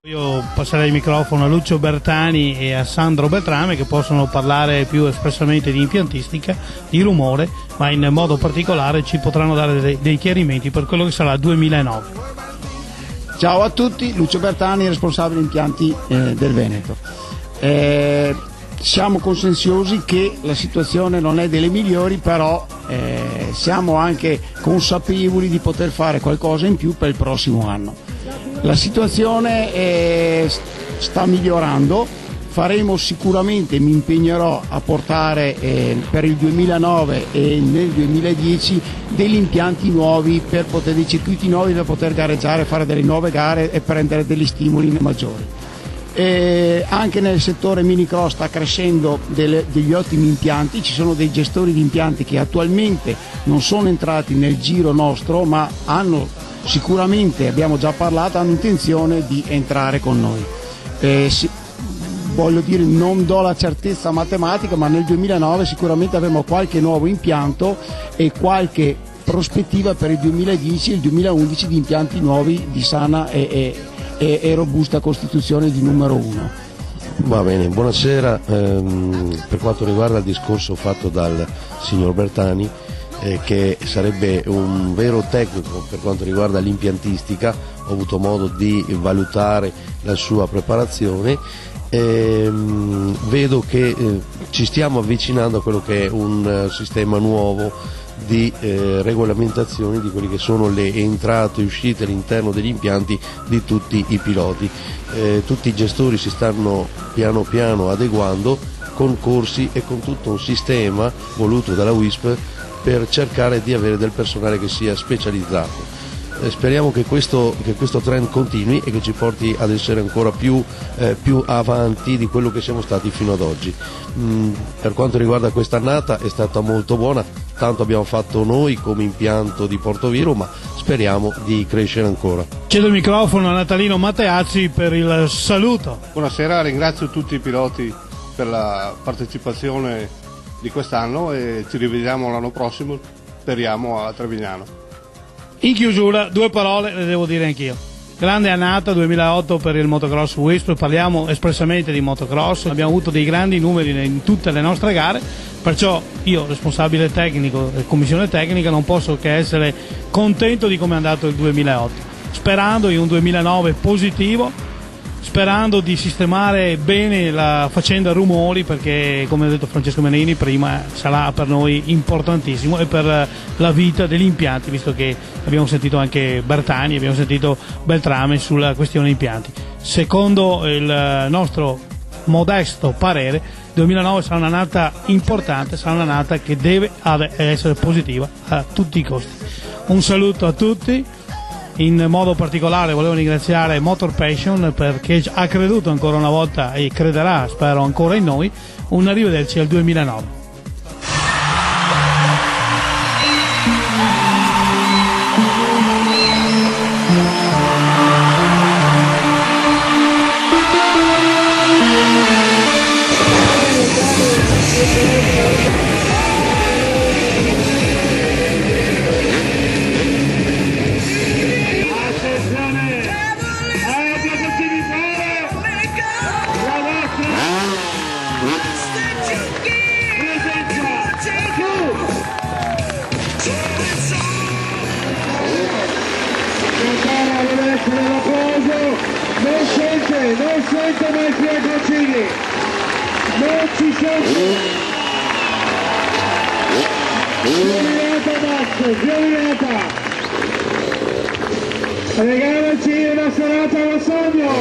Io passerei il microfono a Lucio Bertani e a Sandro Beltrame, che possono parlare più espressamente di impiantistica, di rumore, ma in modo particolare ci potranno dare dei chiarimenti per quello che sarà il 2009. Ciao a tutti, Lucio Bertani, responsabile impianti del Veneto. Siamo consensiosi che la situazione non è delle migliori, però siamo anche consapevoli di poter fare qualcosa in più per il prossimo anno. La situazione sta migliorando, faremo sicuramente, mi impegnerò a portare per il 2009 e nel 2010 degli impianti nuovi, dei circuiti nuovi per poter gareggiare, fare delle nuove gare e prendere degli stimoli maggiori. Anche nel settore minicross sta crescendo degli ottimi impianti, ci sono dei gestori di impianti che attualmente non sono entrati nel giro nostro, ma hanno sicuramente, abbiamo già parlato, hanno intenzione di entrare con noi. Voglio dire, non do la certezza matematica, ma nel 2009 sicuramente avremo qualche nuovo impianto e qualche prospettiva per il 2010 e il 2011 di impianti nuovi di sana e robusta costituzione di numero 1. Va bene, buonasera. Per quanto riguarda il discorso fatto dal signor Bertani, che sarebbe un vero tecnico per quanto riguarda l'impiantistica, ho avuto modo di valutare la sua preparazione, vedo che ci stiamo avvicinando a quello che è un sistema nuovo di regolamentazione di quelle che sono le entrate e uscite all'interno degli impianti di tutti i piloti. Tutti i gestori si stanno piano piano adeguando con corsi e con tutto un sistema voluto dalla WISP per cercare di avere del personale che sia specializzato. Speriamo che questo trend continui e che ci porti ad essere ancora più avanti di quello che siamo stati fino ad oggi. Per quanto riguarda quest'annata è stata molto buona, tanto abbiamo fatto noi come impianto di Portoviro, ma speriamo di crescere ancora. Cedo il microfono a Natalino Matteazzi per il saluto. Buonasera, ringrazio tutti i piloti per la partecipazione di quest'anno e ci rivediamo l'anno prossimo, speriamo, a Trevignano. In chiusura, due parole le devo dire anch'io. Grande annata 2008 per il motocross WISP, parliamo espressamente di motocross, abbiamo avuto dei grandi numeri in tutte le nostre gare, perciò io, responsabile tecnico e commissione tecnica, non posso che essere contento di come è andato il 2008, sperando in un 2009 positivo, sperando di sistemare bene la faccenda rumori, perché come ha detto Francesco Menini prima sarà per noi importantissimo e per la vita degli impianti, visto che abbiamo sentito anche Bertani, abbiamo sentito Beltrame sulla questione impianti. Secondo il nostro modesto parere 2009 sarà un'annata importante, sarà un'annata che deve essere positiva a tutti i costi. Un saluto a tutti. In modo particolare volevo ringraziare Motor Passion perché ha creduto ancora una volta e crederà, spero, ancora in noi. Un arrivederci al 2009. Non sento mai più ai bacini, non ci sento. Violinata Max, violinata. Regalaci una serata allo sogno.